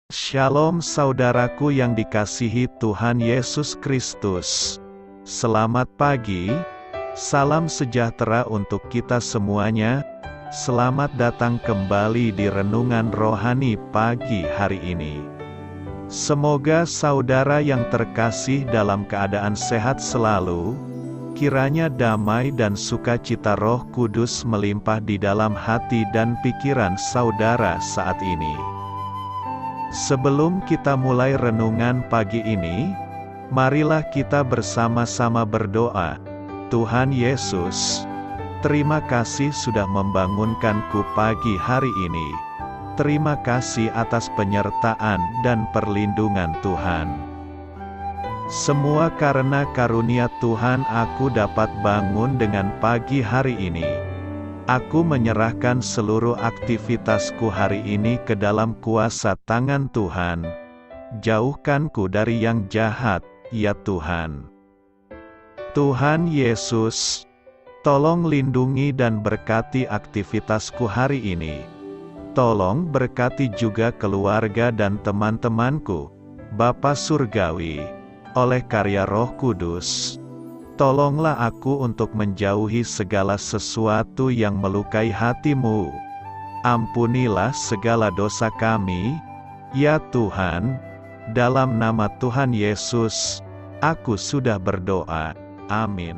Shalom saudaraku yang dikasihi Tuhan Yesus Kristus. Selamat pagi, salam sejahtera untuk kita semuanya. Selamat datang kembali di Renungan Rohani pagi hari ini. Semoga saudara yang terkasih dalam keadaan sehat selalu. Kiranya damai dan sukacita Roh Kudus melimpah di dalam hati dan pikiran saudara saat ini. Sebelum kita mulai renungan pagi ini, marilah kita bersama-sama berdoa. Tuhan Yesus, terima kasih sudah membangunkanku pagi hari ini. Terima kasih atas penyertaan dan perlindungan Tuhan. Semua karena karunia Tuhan aku dapat bangun dengan pagi hari ini. Aku menyerahkan seluruh aktivitasku hari ini ke dalam kuasa tangan Tuhan. Jauhkanku dari yang jahat, ya Tuhan. Tuhan Yesus, tolong lindungi dan berkati aktivitasku hari ini. Tolong berkati juga keluarga dan teman-temanku, Bapa Surgawi, oleh karya Roh Kudus. Tolonglah aku untuk menjauhi segala sesuatu yang melukai hati-Mu. Ampunilah segala dosa kami, ya Tuhan. Dalam nama Tuhan Yesus, aku sudah berdoa. Amin.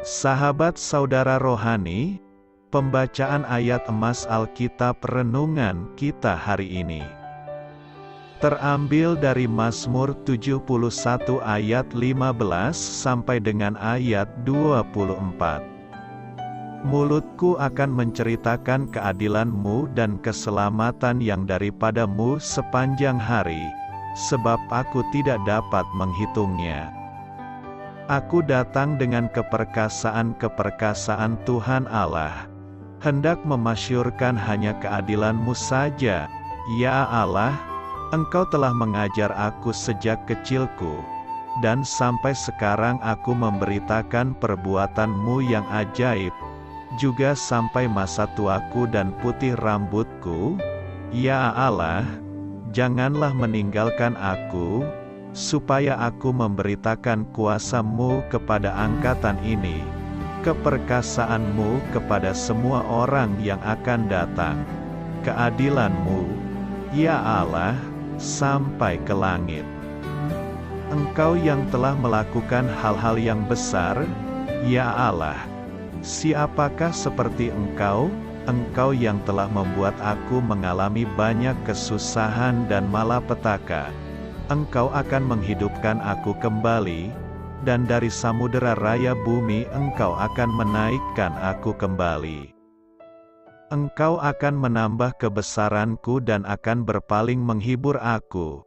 Sahabat saudara rohani, pembacaan ayat emas Alkitab renungan kita hari ini terambil dari Mazmur 71 ayat 15 sampai dengan ayat 24. Mulutku akan menceritakan keadilan-Mu dan keselamatan yang daripada-Mu sepanjang hari, sebab aku tidak dapat menghitungnya. Aku datang dengan keperkasaan-keperkasaan Tuhan Allah, hendak memasyurkan hanya keadilan-Mu saja, ya Allah. Engkau telah mengajar aku sejak kecilku, dan sampai sekarang aku memberitakan perbuatan-Mu yang ajaib, juga sampai masa tuaku dan putih rambutku. Ya Allah, janganlah meninggalkan aku, supaya aku memberitakan kuasa-Mu kepada angkatan ini, keperkasaan-Mu kepada semua orang yang akan datang, keadilan-Mu, ya Allah, sampai ke langit. Engkau yang telah melakukan hal-hal yang besar, ya Allah. Siapakah seperti Engkau? Engkau yang telah membuat aku mengalami banyak kesusahan dan malapetaka. Engkau akan menghidupkan aku kembali, dan dari samudera raya bumi Engkau akan menaikkan aku kembali. Engkau akan menambah kebesaranku dan akan berpaling menghibur aku.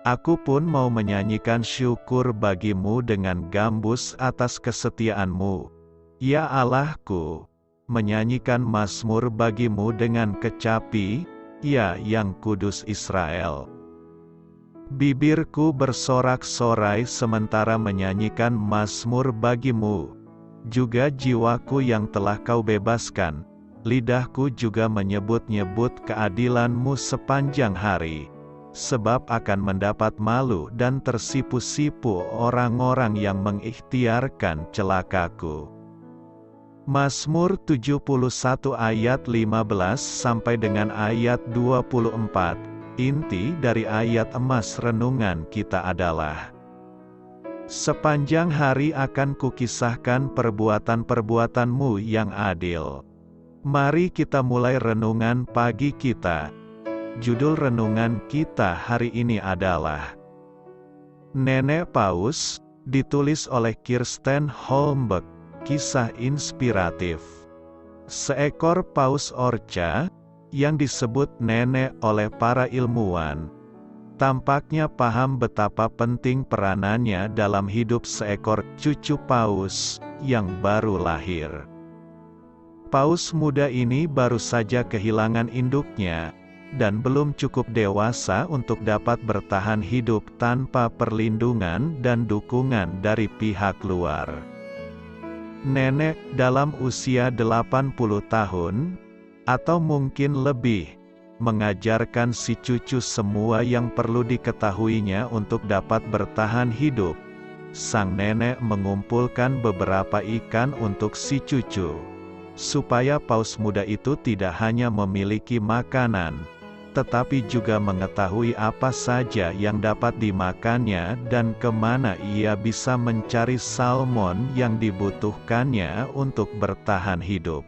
Aku pun mau menyanyikan syukur bagi-Mu dengan gambus atas kesetiaan-Mu. Ya Allahku, menyanyikan mazmur bagi-Mu dengan kecapi, ya yang kudus Israel. Bibirku bersorak-sorai sementara menyanyikan mazmur bagi-Mu. Juga jiwaku yang telah Kau bebaskan. Lidahku juga menyebut-nyebut keadilan-Mu sepanjang hari, sebab akan mendapat malu dan tersipu-sipu orang-orang yang mengikhtiarkan celakaku. Mazmur 71 ayat 15 sampai dengan ayat 24. Inti dari ayat emas renungan kita adalah: sepanjang hari akan kukisahkan perbuatan-perbuatan-Mu yang adil. Mari kita mulai renungan pagi kita. Judul renungan kita hari ini adalah Nenek Paus, ditulis oleh Kirsten Holmberg, kisah inspiratif. Seekor paus orca, yang disebut nenek oleh para ilmuwan, tampaknya paham betapa penting peranannya dalam hidup seekor cucu paus yang baru lahir. Paus muda ini baru saja kehilangan induknya, dan belum cukup dewasa untuk dapat bertahan hidup tanpa perlindungan dan dukungan dari pihak luar. Nenek dalam usia 80 tahun, Atau mungkin lebih, mengajarkan si cucu semua yang perlu diketahuinya untuk dapat bertahan hidup. Sang nenek mengumpulkan beberapa ikan untuk si cucu, supaya paus muda itu tidak hanya memiliki makanan, tetapi juga mengetahui apa saja yang dapat dimakannya dan kemana ia bisa mencari salmon yang dibutuhkannya untuk bertahan hidup.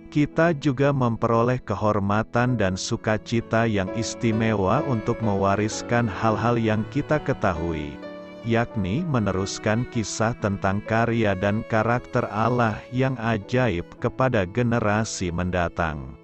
Kita juga memperoleh kehormatan dan sukacita yang istimewa untuk mewariskan hal-hal yang kita ketahui, yakni meneruskan kisah tentang karya dan karakter Allah yang ajaib kepada generasi mendatang.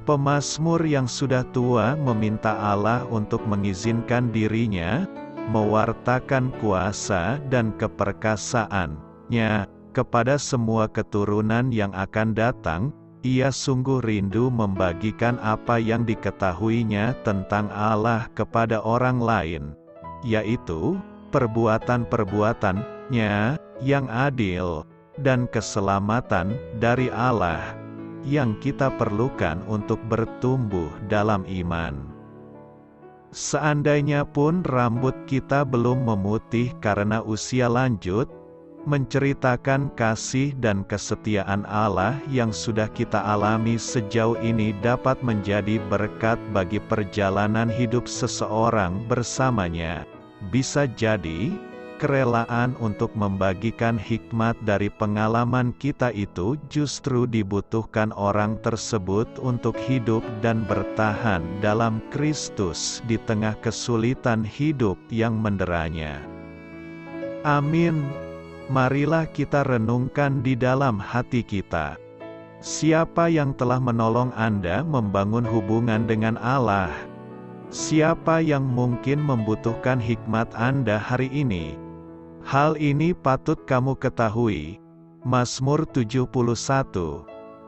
Pemazmur yang sudah tua meminta Allah untuk mengizinkan dirinya mewartakan kuasa dan keperkasaannya kepada semua keturunan yang akan datang. Ia sungguh rindu membagikan apa yang diketahuinya tentang Allah kepada orang lain, yaitu perbuatan-perbuatannya yang adil dan keselamatan dari Allah yang kita perlukan untuk bertumbuh dalam iman. Seandainya pun rambut kita belum memutih karena usia lanjut, menceritakan kasih dan kesetiaan Allah yang sudah kita alami sejauh ini dapat menjadi berkat bagi perjalanan hidup seseorang bersamanya. Bisa jadi, kerelaan untuk membagikan hikmat dari pengalaman kita itu justru dibutuhkan orang tersebut untuk hidup dan bertahan dalam Kristus di tengah kesulitan hidup yang menderanya. Amin. Marilah kita renungkan di dalam hati kita. Siapa yang telah menolong Anda membangun hubungan dengan Allah? Siapa yang mungkin membutuhkan hikmat Anda hari ini? Hal ini patut kamu ketahui. Mazmur 71,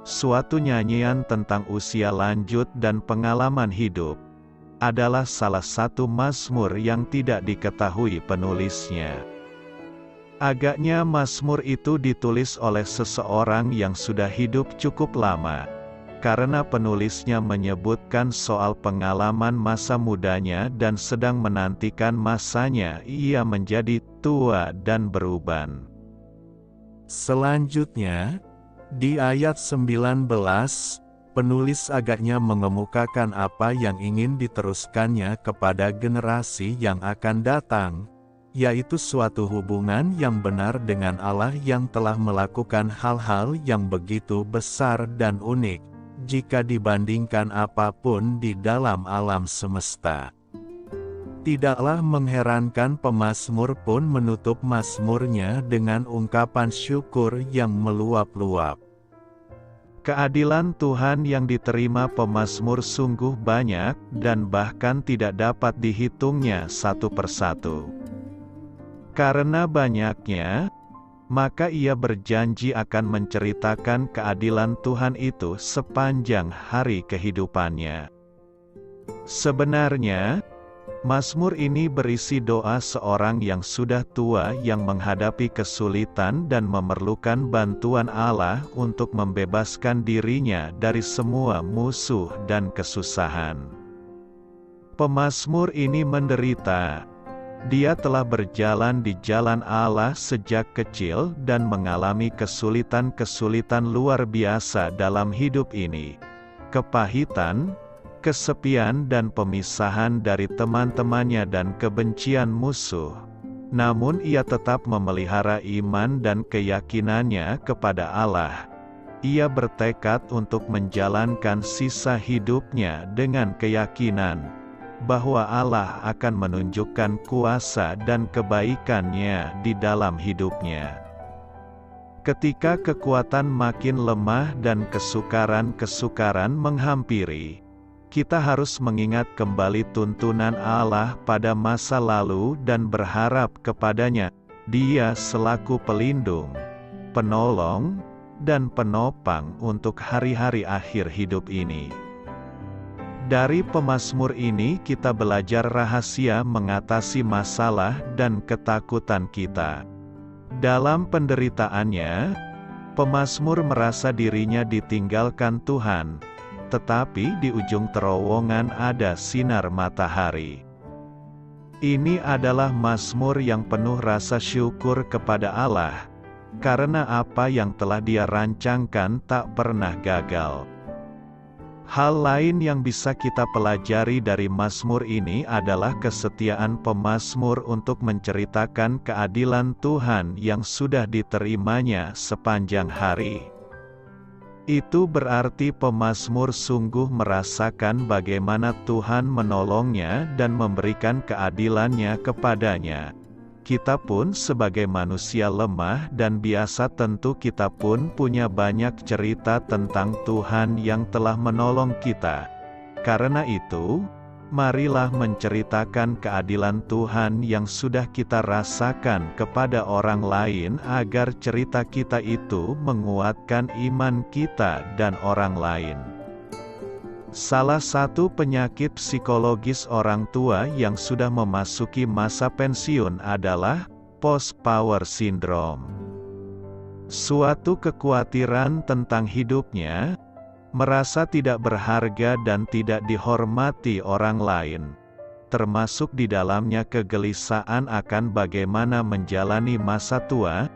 suatu nyanyian tentang usia lanjut dan pengalaman hidup, adalah salah satu mazmur yang tidak diketahui penulisnya. Agaknya mazmur itu ditulis oleh seseorang yang sudah hidup cukup lama, karena penulisnya menyebutkan soal pengalaman masa mudanya dan sedang menantikan masanya ia menjadi tua dan beruban. Selanjutnya, di ayat 19, penulis agaknya mengemukakan apa yang ingin diteruskannya kepada generasi yang akan datang, yaitu suatu hubungan yang benar dengan Allah yang telah melakukan hal-hal yang begitu besar dan unik, jika dibandingkan apapun di dalam alam semesta. Tidaklah mengherankan pemazmur pun menutup mazmurnya dengan ungkapan syukur yang meluap-luap. Keadilan Tuhan yang diterima pemazmur sungguh banyak, dan bahkan tidak dapat dihitungnya satu persatu. Karena banyaknya, maka ia berjanji akan menceritakan keadilan Tuhan itu sepanjang hari kehidupannya. Sebenarnya, mazmur ini berisi doa seorang yang sudah tua yang menghadapi kesulitan dan memerlukan bantuan Allah untuk membebaskan dirinya dari semua musuh dan kesusahan. Pemazmur ini menderita. Dia telah berjalan di jalan Allah sejak kecil dan mengalami kesulitan-kesulitan luar biasa dalam hidup ini. Kepahitan, kesepian dan pemisahan dari teman-temannya dan kebencian musuh. Namun ia tetap memelihara iman dan keyakinannya kepada Allah. Ia bertekad untuk menjalankan sisa hidupnya dengan keyakinan bahwa Allah akan menunjukkan kuasa dan kebaikan-Nya di dalam hidupnya. Ketika kekuatan makin lemah dan kesukaran-kesukaran menghampiri, kita harus mengingat kembali tuntunan Allah pada masa lalu dan berharap kepadanya. Dia selaku pelindung, penolong, dan penopang untuk hari-hari akhir hidup ini. Dari pemazmur ini kita belajar rahasia mengatasi masalah dan ketakutan kita. Dalam penderitaannya, Pemazmur merasa dirinya ditinggalkan Tuhan, tetapi di ujung terowongan ada sinar matahari. Ini adalah mazmur yang penuh rasa syukur kepada Allah, karena apa yang telah Dia rancangkan tak pernah gagal. Hal lain yang bisa kita pelajari dari mazmur ini adalah kesetiaan pemazmur untuk menceritakan keadilan Tuhan yang sudah diterimanya sepanjang hari. Itu berarti pemazmur sungguh merasakan bagaimana Tuhan menolongnya dan memberikan keadilannya kepadanya. Kita pun sebagai manusia lemah dan biasa tentu kita pun punya banyak cerita tentang Tuhan yang telah menolong kita. Karena itu, marilah menceritakan keadilan Tuhan yang sudah kita rasakan kepada orang lain agar cerita kita itu menguatkan iman kita dan orang lain. Salah satu penyakit psikologis orang tua yang sudah memasuki masa pensiun adalah post-power syndrome. Suatu kekhawatiran tentang hidupnya, merasa tidak berharga dan tidak dihormati orang lain, termasuk di dalamnya kegelisahan akan bagaimana menjalani masa tua.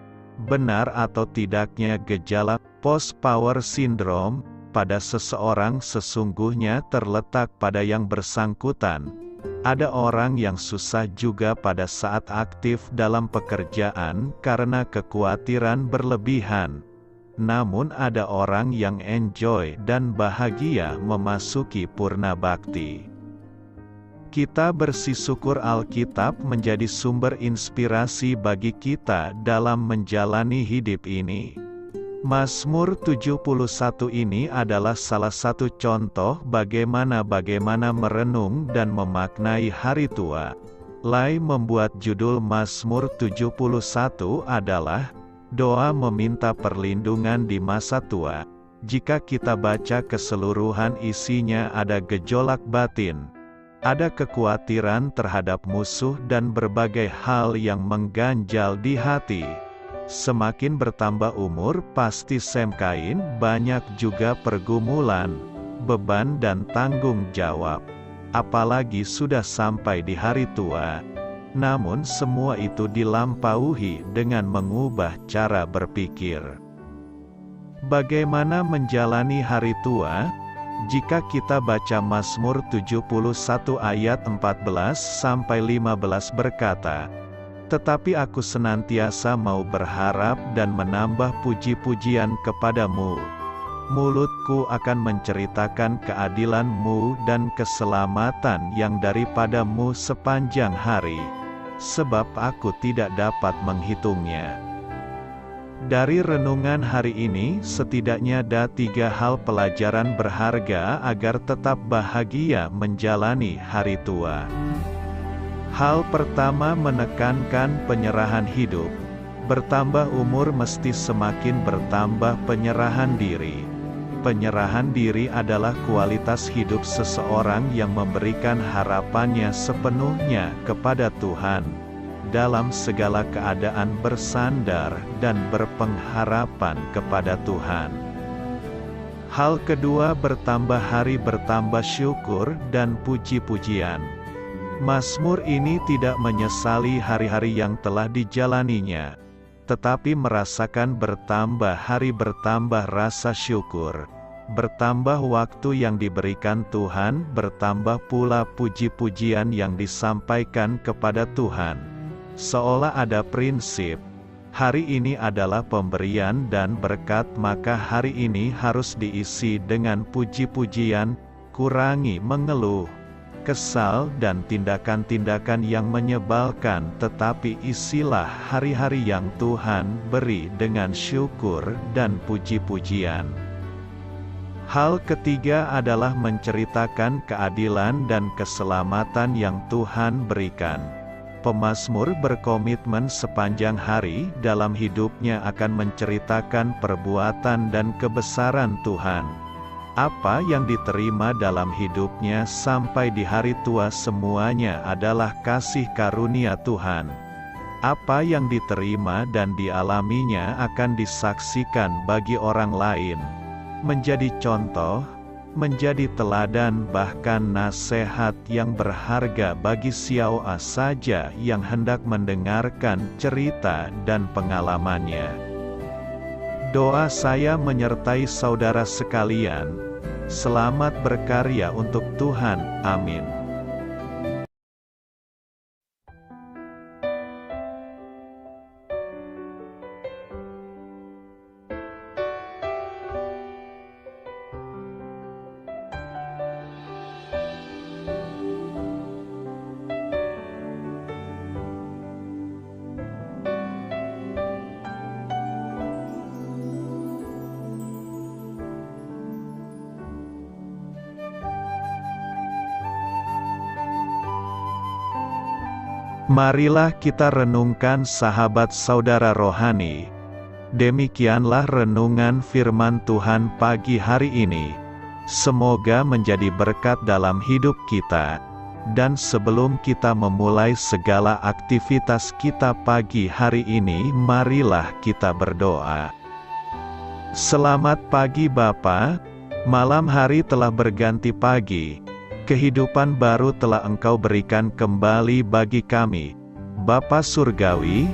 Benar atau tidaknya gejala post-power syndrome pada seseorang sesungguhnya terletak pada yang bersangkutan. Ada orang yang susah juga pada saat aktif dalam pekerjaan karena kekhawatiran berlebihan. Namun ada orang yang enjoy dan bahagia memasuki purna bakti. Kita bersyukur Alkitab menjadi sumber inspirasi bagi kita dalam menjalani hidup ini. Mazmur 71 ini adalah salah satu contoh bagaimana merenung dan memaknai hari tua. Lai membuat judul Mazmur 71 adalah doa meminta perlindungan di masa tua. Jika kita baca keseluruhan isinya ada gejolak batin, ada kekhawatiran terhadap musuh dan berbagai hal yang mengganjal di hati. Semakin bertambah umur pasti semakin banyak juga pergumulan, beban dan tanggung jawab. Apalagi sudah sampai di hari tua. Namun semua itu dilampaui dengan mengubah cara berpikir. Bagaimana menjalani hari tua? Jika kita baca Mazmur 71 ayat 14-15 berkata, "Tetapi aku senantiasa mau berharap dan menambah puji-pujian kepadamu. Mulutku akan menceritakan keadilan-Mu dan keselamatan yang daripadamu sepanjang hari, sebab aku tidak dapat menghitungnya." Dari renungan hari ini setidaknya ada 3 hal pelajaran berharga agar tetap bahagia menjalani hari tua. Hal pertama menekankan penyerahan hidup. Bertambah umur mesti semakin bertambah penyerahan diri. Penyerahan diri adalah kualitas hidup seseorang yang memberikan harapannya sepenuhnya kepada Tuhan. Dalam segala keadaan bersandar dan berpengharapan kepada Tuhan. Hal kedua bertambah hari bertambah syukur dan puji-pujian. Mazmur ini tidak menyesali hari-hari yang telah dijalaninya, tetapi merasakan bertambah hari bertambah rasa syukur, bertambah waktu yang diberikan Tuhan, bertambah pula puji-pujian yang disampaikan kepada Tuhan. Seolah ada prinsip, hari ini adalah pemberian dan berkat, maka hari ini harus diisi dengan puji-pujian, kurangi mengeluh, kesal dan tindakan-tindakan yang menyebalkan, tetapi isilah hari-hari yang Tuhan beri dengan syukur dan puji-pujian. Hal ketiga adalah menceritakan keadilan dan keselamatan yang Tuhan berikan. Pemazmur berkomitmen sepanjang hari dalam hidupnya akan menceritakan perbuatan dan kebesaran Tuhan. Apa yang diterima dalam hidupnya sampai di hari tua semuanya adalah kasih karunia Tuhan. Apa yang diterima dan dialaminya akan disaksikan bagi orang lain, menjadi contoh, menjadi teladan, bahkan nasihat yang berharga bagi siapa saja yang hendak mendengarkan cerita dan pengalamannya. Doa saya menyertai saudara sekalian. Selamat berkarya untuk Tuhan. Amin. Marilah kita renungkan sahabat saudara rohani. Demikianlah renungan firman Tuhan pagi hari ini. Semoga menjadi berkat dalam hidup kita. Dan sebelum kita memulai segala aktivitas kita pagi hari ini, marilah kita berdoa. Selamat pagi Bapa, malam hari telah berganti pagi. Kehidupan baru telah Engkau berikan kembali bagi kami. Bapa Surgawi,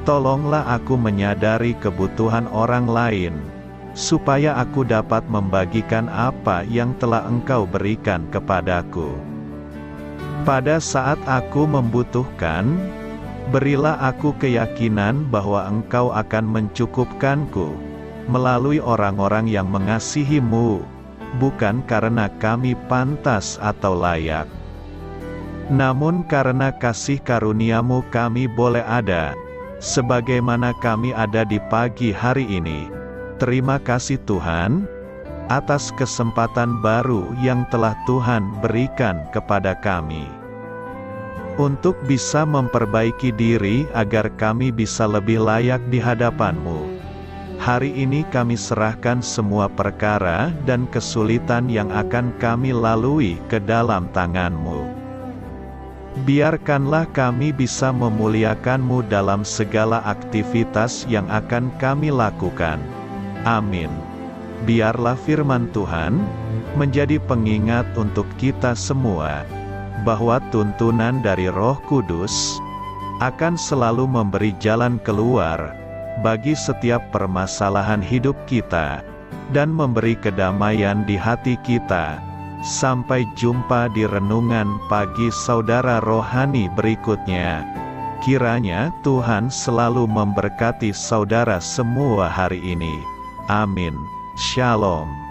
tolonglah aku menyadari kebutuhan orang lain, supaya aku dapat membagikan apa yang telah Engkau berikan kepadaku. Pada saat aku membutuhkan, berilah aku keyakinan bahwa Engkau akan mencukupkanku, melalui orang-orang yang mengasihi-Mu, bukan karena kami pantas atau layak, namun karena kasih karunia-Mu kami boleh ada, sebagaimana kami ada di pagi hari ini. Terima kasih Tuhan, atas kesempatan baru yang telah Tuhan berikan kepada kami, untuk bisa memperbaiki diri agar kami bisa lebih layak di hadapan-Mu. Hari ini kami serahkan semua perkara dan kesulitan yang akan kami lalui ke dalam tangan-Mu. Biarkanlah kami bisa memuliakan-Mu dalam segala aktivitas yang akan kami lakukan. Amin. Biarlah firman Tuhan menjadi pengingat untuk kita semua, bahwa tuntunan dari Roh Kudus akan selalu memberi jalan keluar bagi setiap permasalahan hidup kita, dan memberi kedamaian di hati kita. Sampai jumpa di renungan pagi saudara rohani berikutnya. Kiranya Tuhan selalu memberkati saudara semua hari ini. Amin. Shalom.